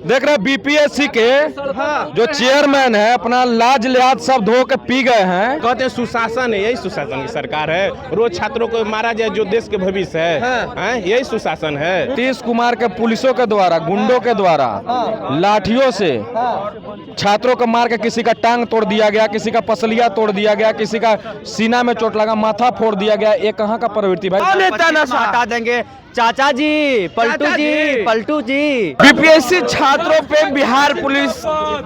देख रहे बीपीएससी के जो चेयरमैन है अपना लाज लिहाज सब धो के पी गए हैं। कहते हैं सुशासन है, यही सुशासन की सरकार है। रोज छात्रों को मारा जाए जो देश के भविष्य है, यही सुशासन है। नीतीश कुमार के पुलिसों के द्वारा, गुंडों के द्वारा लाठियों से छात्रों को मार के किसी का टांग तोड़ दिया गया, किसी का पसलिया तोड़ दिया गया, किसी का सीना में चोट लगा, माथा फोड़ दिया गया। ये कहाँ का प्रवृत्ति भाई? हटा देंगे चाचा जी, पलटू जी। बीपीएससी छात्रों पे बिहार पुलिस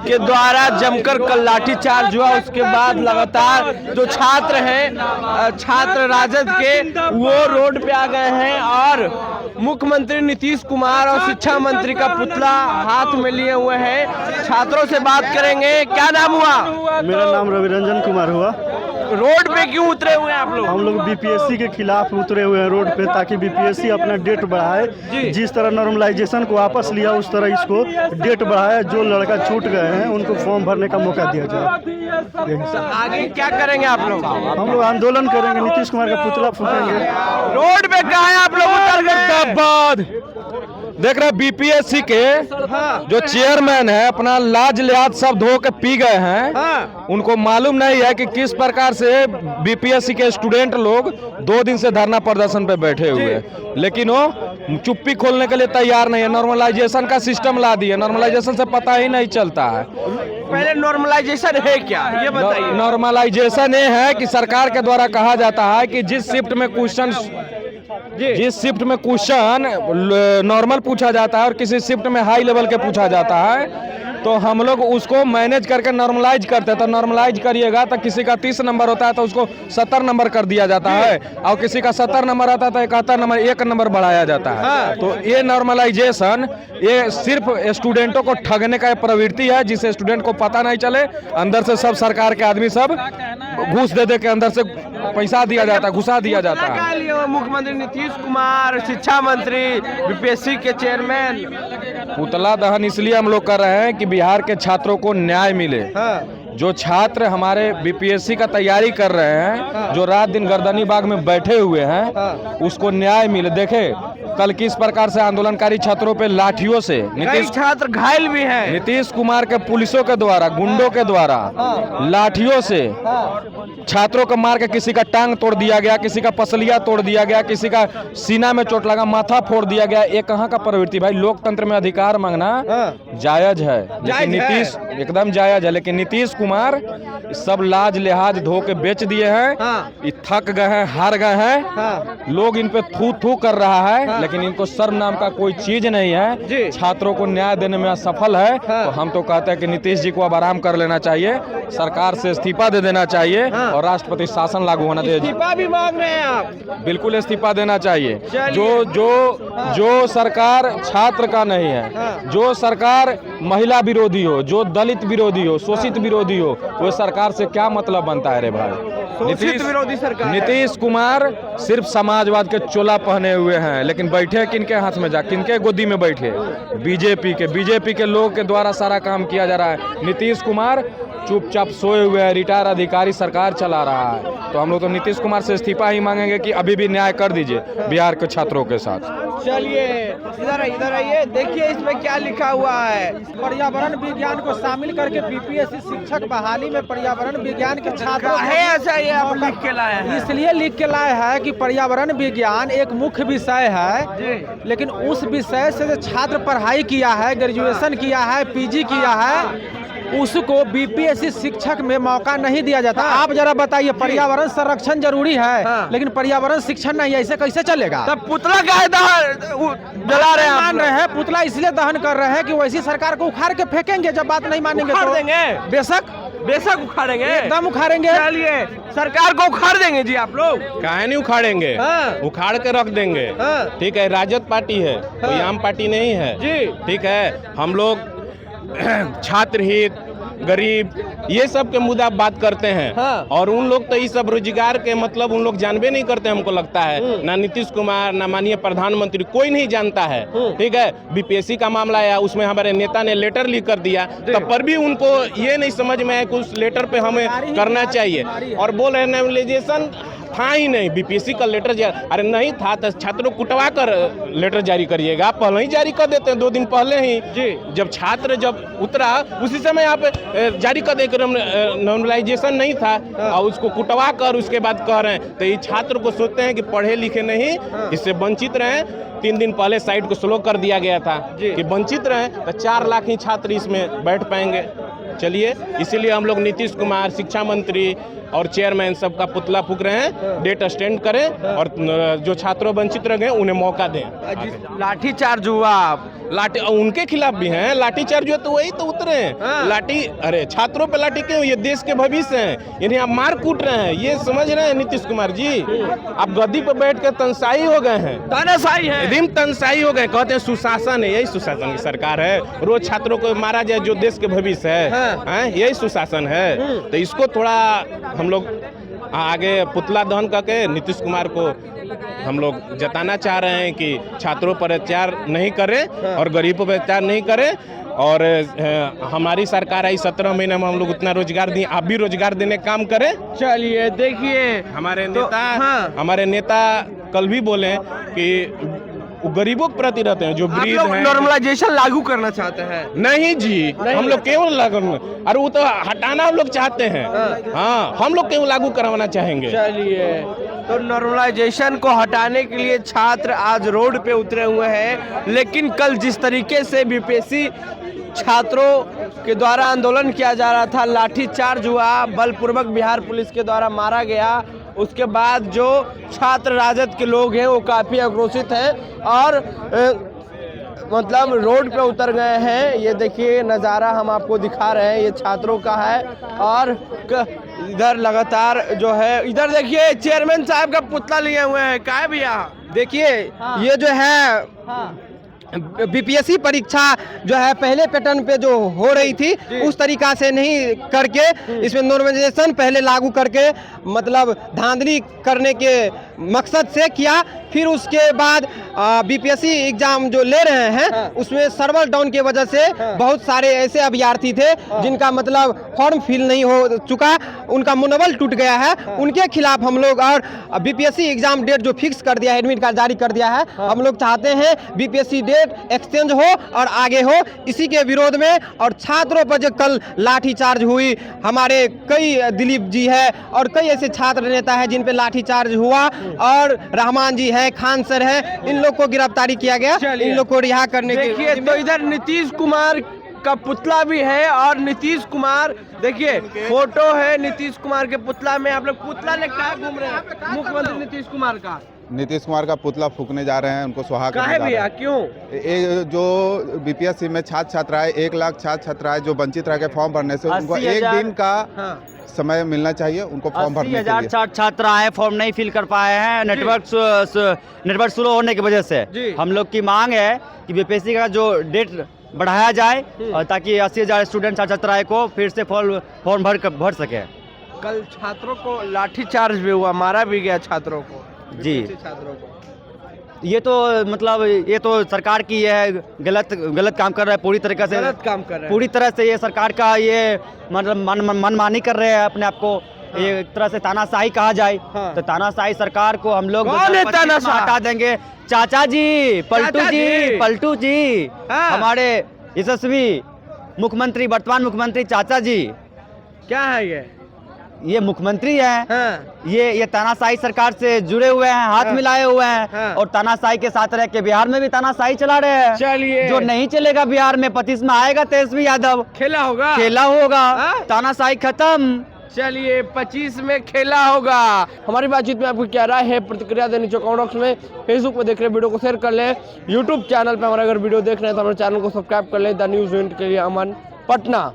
के द्वारा जमकर कल लाठीचार्ज हुआ। उसके बाद लगातार जो छात्र हैं, छात्र राजद के, वो रोड पे आ गए हैं और मुख्यमंत्री नीतीश कुमार और शिक्षा मंत्री का पुतला हाथ में लिए हुए हैं। छात्रों से बात करेंगे। क्या नाम हुआ? मेरा नाम रविरंजन कुमार हुआ। रोड पे क्यों उतरे हुए हैं आप लोग? हम लोग बीपीएससी के खिलाफ उतरे हुए हैं रोड पे, ताकि बीपीएससी अपना डेट बढ़ाए। जिस तरह नॉर्मलाइजेशन को वापस लिया उस तरह इसको डेट बढ़ाए। जो लड़का छूट गए हैं उनको फॉर्म भरने का मौका दिया जाए। आगे क्या करेंगे आप लोग? हम लोग आंदोलन करेंगे, नीतीश कुमार का पुतला फूकेंगे। रोड पे कहा है आप लोग उतर गए? देख रहे बीपीएससी के जो चेयरमैन है अपना लाज लिहाज सब धो के पी गए हैं। उनको मालूम नहीं है कि किस प्रकार से बीपीएससी के स्टूडेंट लोग 2 दिन से धरना प्रदर्शन पे बैठे हुए हैं, लेकिन वो चुप्पी खोलने के लिए तैयार नहीं है। नॉर्मलाइजेशन का सिस्टम ला दिया, नॉर्मलाइजेशन से पता ही नहीं चलता है। पहले नॉर्मलाइजेशन है क्या, ये बताइए। नॉर्मलाइजेशन ये है कि सरकार के द्वारा कहा जाता है कि जिस शिफ्ट में क्वेश्चन नॉर्मल पूछा जाता है और किसी शिफ्ट में हाई लेवल के पूछा जाता है, तो हम लोग उसको मैनेज करके नॉर्मलाइज करते हैं। तो नॉर्मलाइज करिएगा तो किसी का 30 नंबर होता है तो उसको 70 नंबर कर दिया जाता है, और किसी का 70 नंबर आता है तो 71 नंबर 1 नंबर बढ़ाया जाता है। तो ये नॉर्मलाइजेशन ये सिर्फ स्टूडेंटों को ठगने का प्रवृत्ति है, जिससे स्टूडेंट को पता नहीं चले। अंदर से सब सरकार के आदमी सब घूस दे के अंदर से पैसा दिया जाता है, घुसा दिया जाता है। मुख्यमंत्री नीतीश कुमार, शिक्षा मंत्री, बीपीएससी के चेयरमैन। पुतला दहन इसलिए हम लोग कर रहे हैं कि बिहार के छात्रों को न्याय मिले। जो छात्र हमारे बीपीएससी का तैयारी कर रहे हैं, जो रात दिन गर्दनी बाग में बैठे हुए हैं, उसको न्याय मिले। देखे कल किस प्रकार से आंदोलनकारी छात्रों पे लाठियों से छात्र घायल भी हैं। नीतीश कुमार के पुलिसों के द्वारा, गुंडों के द्वारा लाठियों से छात्रों को मार के किसी का टांग तोड़ दिया गया, किसी का पसलिया तोड़ दिया गया, किसी का सीना में चोट लगा, माथा फोड़ दिया गया। ये कहाँ का प्रवृत्ति भाई? लोकतंत्र में अधिकार मांगना जायज है, लेकिन नीतीश एकदम जायज है, लेकिन नीतीश कुमार सब लाज लिहाज धो के बेच दिए हैं। ये थक गए हैं, हार गए हैं। लोग इन पे थू थू कर रहा है, लेकिन इनको शर्म नाम का कोई चीज नहीं है। छात्रों को न्याय देने में असफल है। तो हम तो कहते हैं कि नीतीश जी को अब आराम कर लेना चाहिए, सरकार से इस्तीफा दे देना चाहिए और राष्ट्रपति शासन लागू होना चाहिए। इस्तीफा भी मांग रहे हैं आप? बिल्कुल इस्तीफा देना चाहिए। जो सरकार छात्र का नहीं है, जो सरकार महिला विरोधी हो, जो दलित विरोधी हो, शोषित विरोधी हो, वो सरकार से क्या मतलब बनता है रे भाई? विरोधी सरकार। नीतीश कुमार सिर्फ समाजवाद के चोला पहने हुए हैं, लेकिन बैठे किनके हाथ में जा, किनके गोदी में बैठे? बीजेपी के लोग के द्वारा सारा काम किया जा रहा है। नीतीश कुमार चुपचाप सोए हुए हैं, रिटायर अधिकारी सरकार चला रहा है। तो हम लोग तो नीतीश कुमार से इस्तीफा ही मांगेंगे कि अभी भी न्याय कर दीजिए बिहार के छात्रों के साथ। चलिए इधर आइए, देखिए इसमें क्या लिखा हुआ है। पर्यावरण विज्ञान को शामिल करके बीपीएससी शिक्षक बहाली में पर्यावरण विज्ञान के छात्रों ऐसा ये आप लिख के लाए हैं? इसलिए लिख के लाए हैं कि पर्यावरण विज्ञान एक मुख्य विषय है, लेकिन उस विषय से जो छात्र पढ़ाई किया है, ग्रेजुएशन किया है, पीजी किया है, उसको बीपीएससी शिक्षक में मौका नहीं दिया जाता। आप जरा बताइए, पर्यावरण संरक्षण जरूरी है, लेकिन पर्यावरण शिक्षण नहीं, ऐसे कैसे चलेगा? तब पुतला का जला रहे हैं, मान रहे हैं पुतला इसलिए दहन कर रहे हैं कि वैसी सरकार को उखाड़ के फेंकेंगे जब बात नहीं मानेंगे तो। देंगे बेशक उखाड़ेंगे, एकदम उखाड़ेंगे। चलिए सरकार को उखाड़ देंगे जी आप लोग? काहे नहीं उखाड़ेंगे? उखाड़ के रख देंगे। ठीक है, राजद पार्टी है, कोई आम पार्टी नहीं है जी। ठीक है, हम लोग छात्र हित, गरीब, ये सब के मुद्दा बात करते हैं। और उन लोग तो ये सब रोजगार के मतलब उन लोग जानबे नहीं करते, हमको लगता है। ना नीतीश कुमार, ना माननीय प्रधानमंत्री, कोई नहीं जानता है। ठीक है, बीपीएससी का मामला आया, उसमें हमारे नेता ने लेटर लिख कर दिया, तब पर भी उनको ये नहीं समझ में आया कि उस लेटर पे हमें करना चाहिए। और बोल रहे नॉर्मलाइजेशन था ही नहीं, बीपीएससी का लेटर अरे नहीं था तो छात्रों को कुटवा कर लेटर जारी करिएगा, आप पहले ही जारी कर देते हैं 2 दिन पहले ही जी। जब छात्र जब उतरा उसी समय आप जारी कर देकर नॉर्मलाइजेशन नहीं था और उसको कुटवा कर उसके बाद कह रहे हैं, तो ये छात्र को सोचते हैं कि पढ़े लिखे नहीं, इससे वंचित रहे। 3 दिन पहले साइट को स्लो कर दिया गया था कि वंचित रहे, तो 4 लाख ही छात्र इसमें बैठ पाएंगे। चलिए, इसीलिए हम लोग नीतीश कुमार शिक्षा मंत्री और चेयरमैन सबका पुतला फूक रहे हैं, डेट एक्सटेंड करें और जो छात्रों वंचित रह गए उन्हें मौका दें। लाठी चार्ज हुआ, लाठी उनके खिलाफ भी हैं, लाठी चार्ज हुआ तो वही तो उतरे हैं। लाठी, अरे छात्रों पे लाठी क्यों? ये देश के भविष्य हैं, इन्हें आप मार कूट रहे हैं, ये समझ रहे हैं नीतीश कुमार जी? आप गद्दी पर बैठ कर तनसाई हो गए हैं, तानाशाही है, एकदम तनसाई हो गए। कहते हैं सुशासन है, यही सुशासन की सरकार है, रोज छात्रों को मारा जाए जो देश के भविष्य है, यही सुशासन है। तो इसको थोड़ा हम लोग आगे पुतला दहन करके नीतीश कुमार को हम लोग जताना चाह रहे हैं कि छात्रों पर अत्याचार नहीं करें और गरीबों पर अत्याचार नहीं करें। और हमारी सरकार आई 17 महीने में हम लोग उतना रोजगार दिए, आप भी रोजगार देने का काम करें। चलिए देखिए, हमारे नेता कल भी बोले कि वो गरीबों के प्रति रहते हैं, जो वृद्ध हैं। नॉर्मलाइजेशन लागू करना चाहते हैं? नहीं जी, हम लोग केवल लागू, अरे वो तो हटाना हम लोग चाहते हैं। हाँ, हम लोग क्यों लागू करवाना चाहेंगे? चलिए, तो नॉर्मलाइजेशन को हटाने के लिए छात्र आज रोड पे उतरे हुए हैं, लेकिन कल जिस तरीके से बीपीएससी छात्रों के द्वारा आंदोलन किया जा रहा था, लाठी चार्ज हुआ, बलपूर्वक बिहार पुलिस के द्वारा मारा गया, उसके बाद जो छात्र राजद के लोग हैं वो काफ़ी आक्रोशित हैं और मतलब रोड पे उतर गए हैं। ये देखिए नज़ारा हम आपको दिखा रहे हैं, ये छात्रों का है। और इधर लगातार जो है, इधर देखिए चेयरमैन साहब का पुतला लिए हुए हैं। क्या है भैया? देखिए ये जो है बीपीएससी परीक्षा जो है पहले पैटर्न पे जो हो रही थी उस तरीका से नहीं करके इसमें नॉर्मलाइजेशन पहले लागू करके मतलब धांधली करने के मकसद से किया। फिर उसके बाद बीपीएससी एग्जाम जो ले रहे हैं उसमें सर्वर डाउन की वजह से बहुत सारे ऐसे अभ्यर्थी थे जिनका मतलब फॉर्म फिल नहीं हो चुका, उनका मनोबल टूट गया है, उनके खिलाफ हम लोग और बीपीएससी एग्जाम डेट जो फिक्स कर दिया है, एडमिट कार्ड जारी कर दिया है, हम लोग चाहते हैं बीपीएससी डेट एक्सचेंज हो और आगे हो। इसी के विरोध में और छात्रों पर जो कल लाठीचार्ज हुई, हमारे कई दिलीप जी है और कई ऐसे छात्र नेता है जिन पे लाठीचार्ज हुआ और रहमान जी है, खान सर है, इन लोग को गिरफ्तारी किया गया, इन लोग को रिहा करने के। देखिए तो इधर नीतीश कुमार का पुतला भी है और नीतीश कुमार देखिए फोटो है नीतीश कुमार के पुतला में। आप लोग पुतला ले कहाँ घूम रहे हैं? मुख्यमंत्री नीतीश कुमार का का पुतला फूकने जा रहे हैं, उनको सुहाग करने जा रहे हैं। क्यों? जो बीपीएससी में छात्र छात्राएं 1 लाख छात्र छात्राएं जो वंचित रह गए फॉर्म भरने से, उनको 1 दिन का समय मिलना चाहिए उनको फॉर्म भरने के लिए। 80,000 छात्र आए, फॉर्म नहीं फिल कर पाए हैं नेटवर्क स्लो होने की वजह से। हम लोग की मांग है कि बीपीएससी का जो डेट बढ़ाया जाए और ताकि 80,000 स्टूडेंट छात्राएं को फिर से फॉर्म भर सके। कल छात्रों को लाठीचार्ज भी हुआ, मारा भी गया छात्रों को जी। छात्रों को ये तो मतलब ये तो सरकार की ये है, गलत काम कर रहा है, पूरी तरीके से गलत काम कर रहे हैं। पूरी तरह से ये सरकार का ये मतलब मनमानी कर रहे हैं अपने आप को। एक तरह से तानाशाही कहा जाए तो तानाशाही सरकार को हम लोग हटा देंगे। चाचा जी, पलटू जी हमारे यशस्वी मुख्यमंत्री, वर्तमान मुख्यमंत्री चाचा जी। क्या है ये मुख्यमंत्री है, ये तानाशाही सरकार से जुड़े हुए हैं, हाथ मिलाए हुए हैं और तानाशाही के साथ रह के बिहार में भी तानाशाही चला रहे हैं। चलिए, जो नहीं चलेगा बिहार में 25 में आएगा तेजस्वी यादव, खेला होगा तानाशाही खत्म। चलिए 25 में खेला होगा। हमारी बातचीत में आपको क्या राय है, प्रतिक्रिया देनी चाहिए कमेंट बॉक्स में। फेसबुक पे देख रहे वीडियो को शेयर कर लें, यूट्यूब चैनल पे हमारा अगर वीडियो देख रहे हैं तो हमारे चैनल को सब्सक्राइब कर लें। द न्यूज़ यूनिट के लिए अमन, पटना।